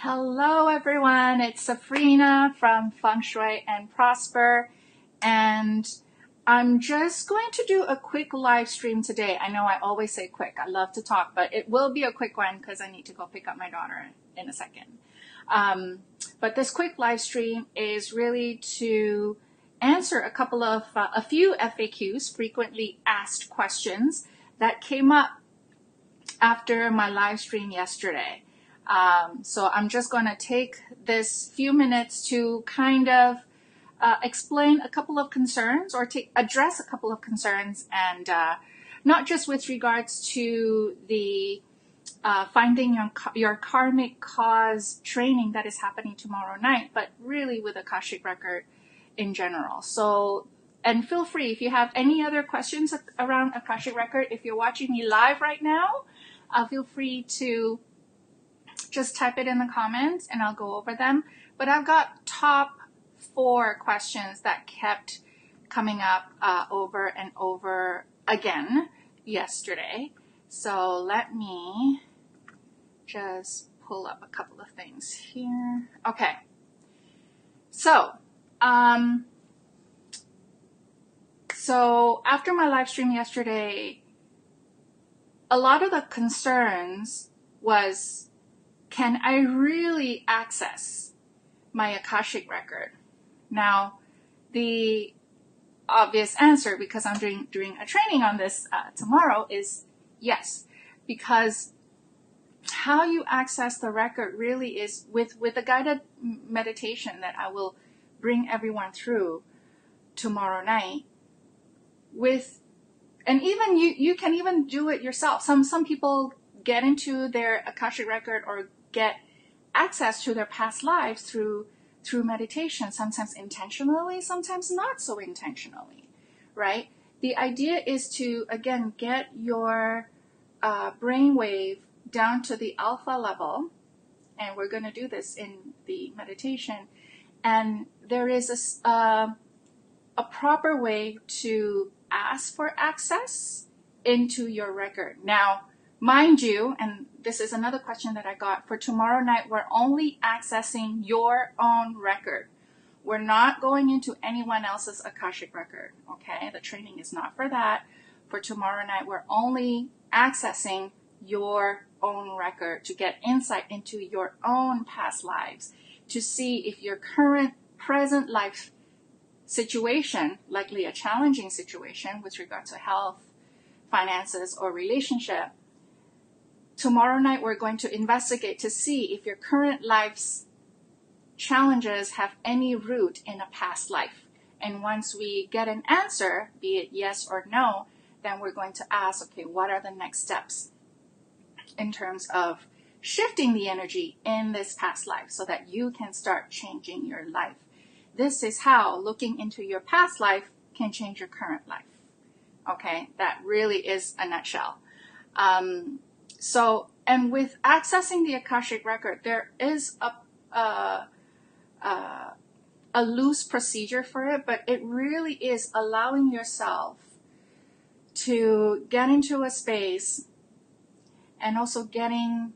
Hello everyone, it's Safrina from Feng Shui and Prosper, and I'm just going to do a quick live stream today. I know I always say quick, I love to talk, but it will be a quick one because I need to go pick up my daughter in a second. But this quick live stream is really to answer a few FAQs, frequently asked questions, that came up after my live stream yesterday. So I'm just going to take this few minutes to kind of explain a couple of concerns or address a couple of concerns, and not just with regards to the finding your karmic cause training that is happening tomorrow night, but really with Akashic Record in general. So, and feel free if you have any other questions around Akashic Record. If you're watching me live right now, feel free to just type it in the comments and I'll go over them. But I've got top 4 questions that kept coming up over and over again yesterday. So let me just pull up a couple of things here. Okay. So, after my live stream yesterday, a lot of the concerns was, can I really access my Akashic Record? Now, the obvious answer, because I'm doing a training on this tomorrow, is yes. Because how you access the record really is with a guided meditation that I will bring everyone through tomorrow night. And even you can even do it yourself. Some people get into their Akashic Record or get access to their past lives through meditation, sometimes intentionally, sometimes not so intentionally, right? The idea is to, again, get your brainwave down to the alpha level, and we're going to do this in the meditation. And there is a proper way to ask for access into your record. Now, mind you, and this is another question that I got, for tomorrow night, we're only accessing your own record. We're not going into anyone else's Akashic Record, okay? The training is not for that. For tomorrow night, we're only accessing your own record to get insight into your own past lives, to see if your present life situation, likely a challenging situation with regard to health, finances, or relationship. Tomorrow night, we're going to investigate to see if your current life's challenges have any root in a past life. And once we get an answer, be it yes or no, then we're going to ask, okay, what are the next steps in terms of shifting the energy in this past life so that you can start changing your life. This is how looking into your past life can change your current life. Okay, that really is a nutshell. And with accessing the Akashic Record, there is a loose procedure for it, but it really is allowing yourself to get into a space and also getting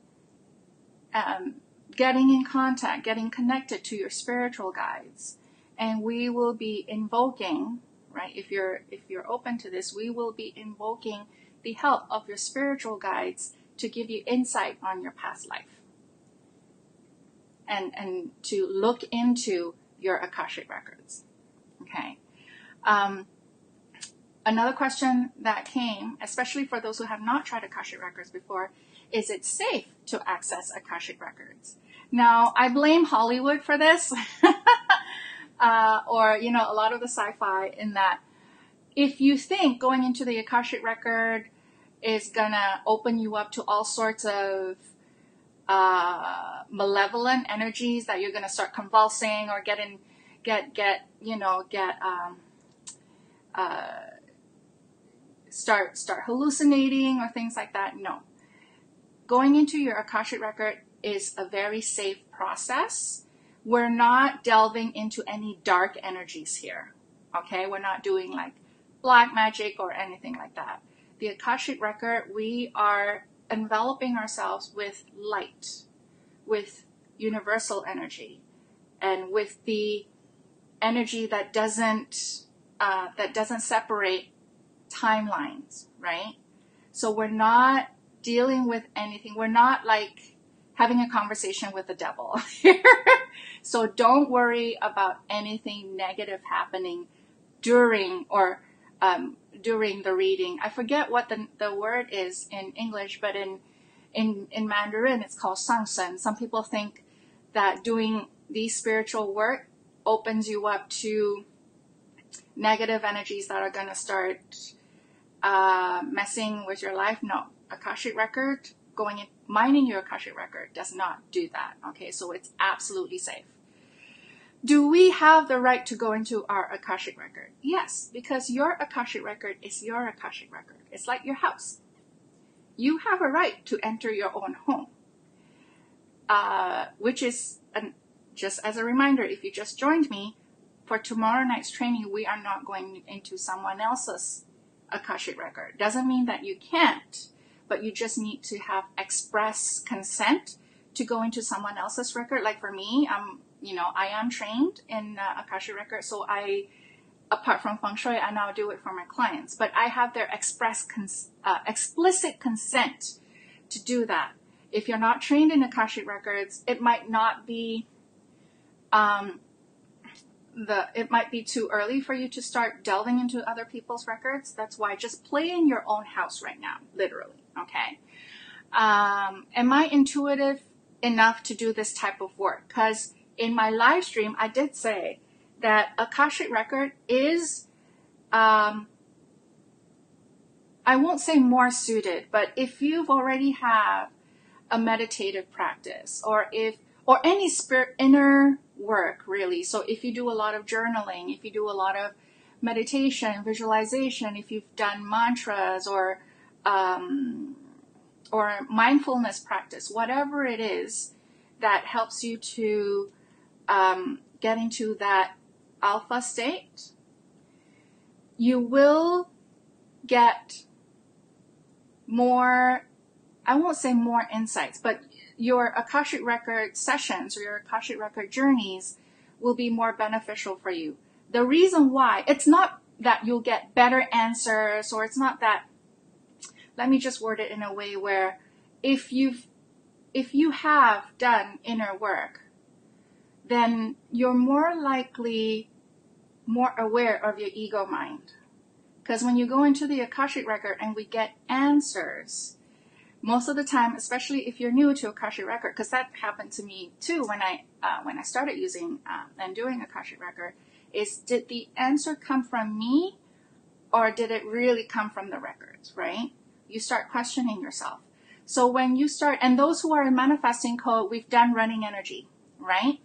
in contact, getting connected to your spiritual guides. And we will be invoking, right, if you're open to this, we will be invoking the help of your spiritual guides to give you insight on your past life and to look into your Akashic Records. Okay. Another question that came, especially for those who have not tried Akashic Records before, is it safe to access Akashic Records? Now, I blame Hollywood for this, or, a lot of the sci-fi, in that if you think going into the Akashic Record is gonna open you up to all sorts of malevolent energies, that you're gonna start convulsing or start hallucinating or things like that. No. Going into your Akashic Record is a very safe process. We're not delving into any dark energies here. Okay? We're not doing like black magic or anything like that. The Akashic Record, we are enveloping ourselves with light, with universal energy, and with the energy that doesn't separate timelines, right? So we're not dealing with anything. We're not like having a conversation with the devil here. So don't worry about anything negative happening during the reading. I forget what the word is in English, but in Mandarin it's called sangsen. Some people think that doing these spiritual work opens you up to negative energies that are going to start messing with your life. No, Akashic Record, going in, mining your Akashic Record does not do that. Okay, so it's absolutely safe. Do we have the right to go into our Akashic Record? Yes, because your Akashic Record is your Akashic Record. It's like your house. You have a right to enter your own home. Which is, just as a reminder, if you just joined me, for tomorrow night's training, we are not going into someone else's Akashic Record. Doesn't mean that you can't, but you just need to have express consent to go into someone else's record. Like for me, I am trained in Akashic Record, so apart from feng shui, I now do it for my clients. But I have their explicit consent to do that. If you're not trained in Akashic Records, it might not be it might be too early for you to start delving into other people's records. That's why just play in your own house right now, literally. Okay. Am I intuitive enough to do this type of work? Because in my live stream, I did say that Akashic Record is, I won't say more suited, but if you've already have a meditative practice, or any inner work, really. So if you do a lot of journaling, if you do a lot of meditation, visualization, if you've done mantras or mindfulness practice, whatever it is that helps you to get into that alpha state, you will get more, I won't say more insights, but your Akashic Record sessions or your Akashic Record journeys will be more beneficial for you. The reason why, it's not that you'll get better answers, or it's not that, let me just word it in a way where if you have done inner work, then you're more likely more aware of your ego mind. Because when you go into the Akashic Record and we get answers, most of the time, especially if you're new to Akashic Record, because that happened to me too when I started using and doing Akashic Record, is did the answer come from me, or did it really come from the records, right? You start questioning yourself. So when you start, and those who are in manifesting code, we've done running energy, right?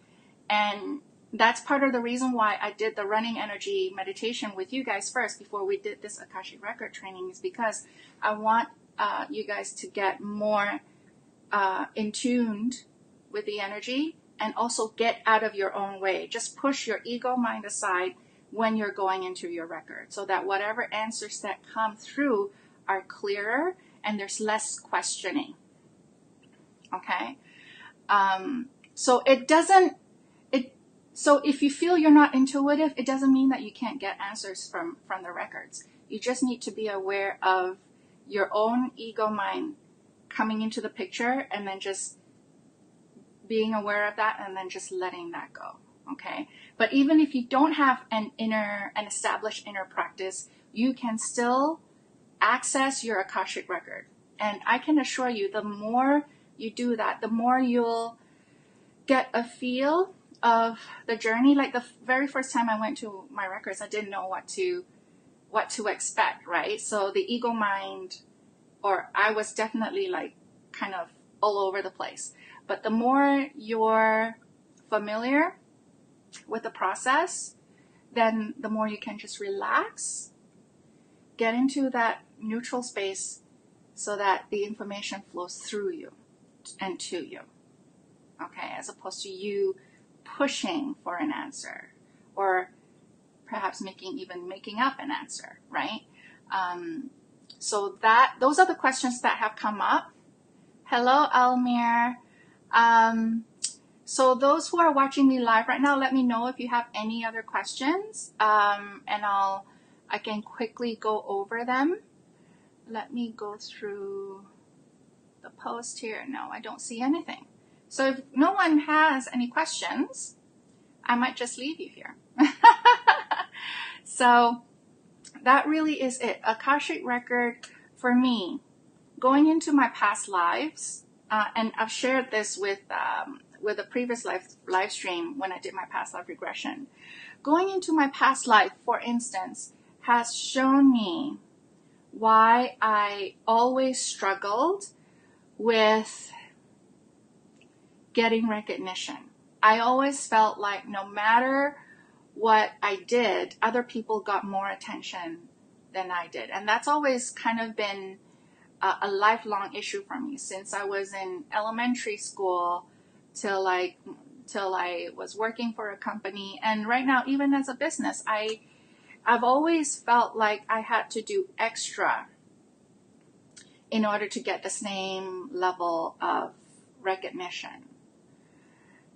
And that's part of the reason why I did the running energy meditation with you guys first before we did this Akashic Record training, is because I want you guys to get more in tuned with the energy, and also get out of your own way. Just push your ego mind aside when you're going into your record, so that whatever answers that come through are clearer and there's less questioning. Okay? So if you feel you're not intuitive, it doesn't mean that you can't get answers from the records. You just need to be aware of your own ego mind coming into the picture, and then just being aware of that, and then just letting that go. Okay? But even if you don't have an established inner practice, you can still access your Akashic Record. And I can assure you, the more you do that, the more you'll get a feel of the journey. Like the very first time I went to my records, I didn't know what to expect, right? So the ego mind, or I was definitely like kind of all over the place. But the more you're familiar with the process, then the more you can just relax, get into that neutral space, so that the information flows through you and to you. Okay, as opposed to you pushing for an answer, or perhaps making up an answer, right? So those are the questions that have come up. Hello, Almir. So those who are watching me live right now, let me know if you have any other questions, and I can quickly go over them. Let me go through the post here. No, I don't see anything. So if no one has any questions, I might just leave you here. So that really is it. Akashic Record for me, going into my past lives, and I've shared this with a previous live stream when I did my past life regression. Going into my past life, for instance, has shown me why I always struggled with getting recognition. I always felt like no matter what I did, other people got more attention than I did. And that's always kind of been a lifelong issue for me since I was in elementary school till I was working for a company. And right now, even as a business, I've always felt like I had to do extra in order to get the same level of recognition.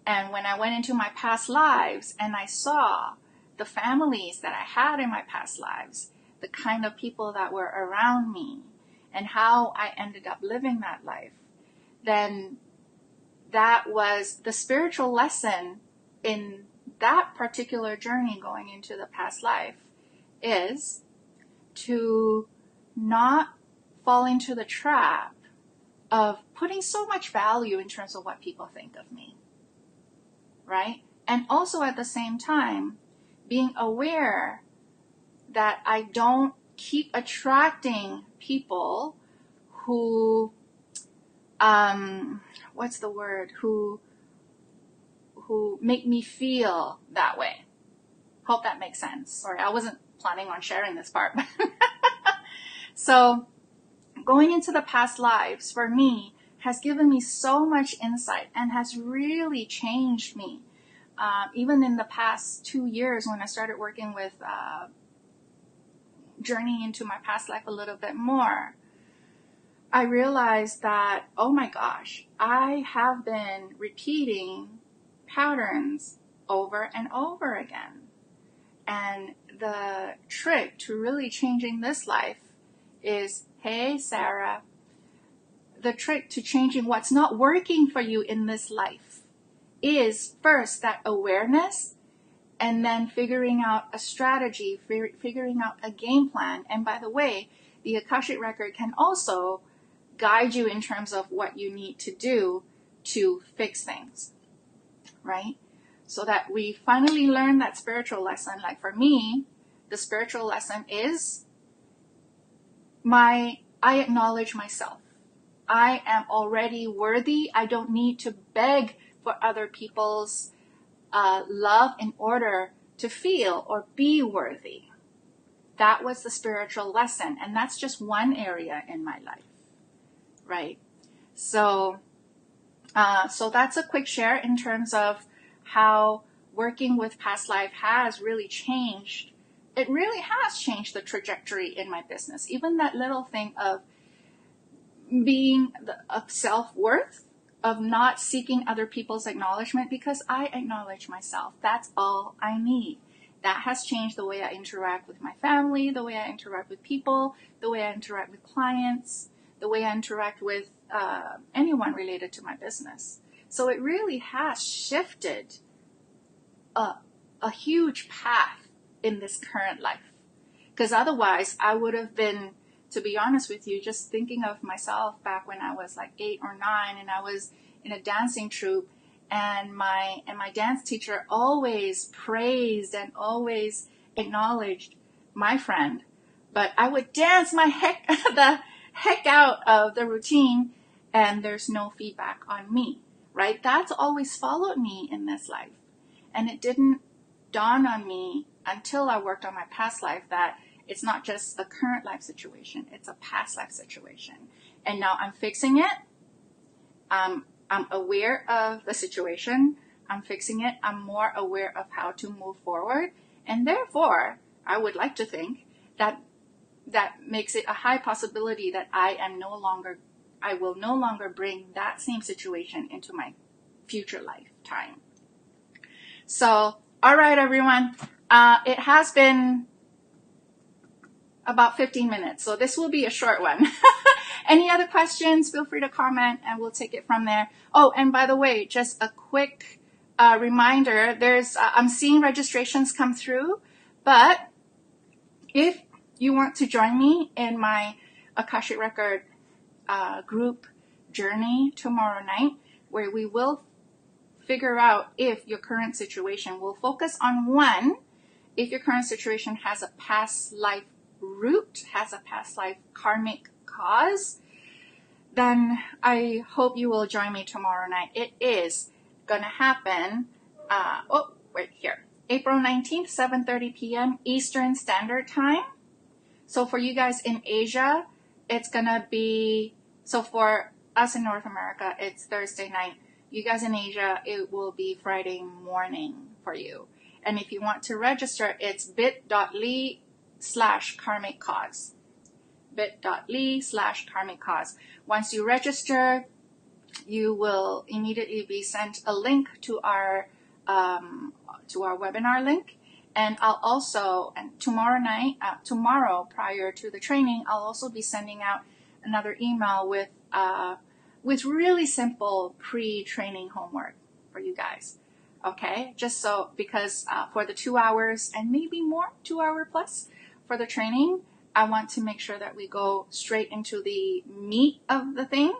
And when I went into my past lives and I saw the families that I had in my past lives, the kind of people that were around me, and how I ended up living that life, then that was the spiritual lesson in that particular journey going into the past life, is to not fall into the trap of putting so much value in terms of what people think of me. Right? And also at the same time, being aware that I don't keep attracting people who, who make me feel that way. Hope that makes sense. Sorry, I wasn't planning on sharing this part. So going into the past lives for me has given me so much insight and has really changed me. Even in the past 2 years when I started working with journeying into my past life a little bit more, I realized that, oh my gosh, I have been repeating patterns over and over again. And the trick to really changing this life is, hey, Sarah, the trick to changing what's not working for you in this life is first that awareness, and then figuring out a strategy, figuring out a game plan. And by the way, the Akashic Record can also guide you in terms of what you need to do to fix things, right? So that we finally learn that spiritual lesson. Like for me, the spiritual lesson is I acknowledge myself. I am already worthy. I don't need to beg for other people's love in order to feel or be worthy. That was the spiritual lesson. And that's just one area in my life, right? So that's a quick share in terms of how working with past life has really changed. It really has changed the trajectory in my business. Even that little thing of being of self-worth, of not seeking other people's acknowledgement, because I acknowledge myself. That's all I need. That has changed the way I interact with my family, the way I interact with people, the way I interact with clients, the way I interact with anyone related to my business. So it really has shifted a huge path in this current life. Because otherwise I would have been, to be honest with you, just thinking of myself back when I was like 8 or 9 and I was in a dancing troupe, and my dance teacher always praised and always acknowledged my friend. But I would dance the heck out of the routine and there's no feedback on me, right? That's always followed me in this life. And it didn't dawn on me until I worked on my past life that it's not just a current life situation, it's a past life situation. And now I'm fixing it. I'm aware of the situation. I'm fixing it. I'm more aware of how to move forward. And therefore, I would like to think that makes it a high possibility that I will no longer bring that same situation into my future lifetime. So, all right, everyone. It has been about 15 minutes, so this will be a short one. Any other questions, feel free to comment and we'll take it from there. Oh, and by the way, just a quick reminder, I'm seeing registrations come through, but if you want to join me in my Akashic Record group journey tomorrow night, where we will figure out if your current situation, will focus on one, if your current situation has a past life root, has a past life karmic cause, then I hope you will join me tomorrow night. It is going to happen, right here, April 19th, 7:30 p.m. Eastern Standard Time. So for you guys in Asia, it's going to be, so for us in North America, it's Thursday night. You guys in Asia, it will be Friday morning for you. And if you want to register, it's bit.ly/karmic cause. bit.ly/karmic cause. Once you register, you will immediately be sent a link to our webinar link. And I'll also, and tomorrow prior to the training, I'll also be sending out another email with really simple pre-training homework for you guys. Okay, just so, because for the 2 hours and maybe more, 2 hour plus for the training, I want to make sure that we go straight into the meat of the thing,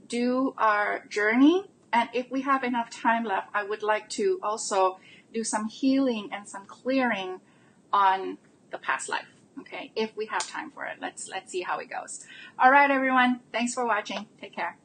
do our journey, and if we have enough time left, I would like to also do some healing and some clearing on the past life. Okay, if we have time for it. Let's see how it goes. All right, everyone. Thanks for watching. Take care.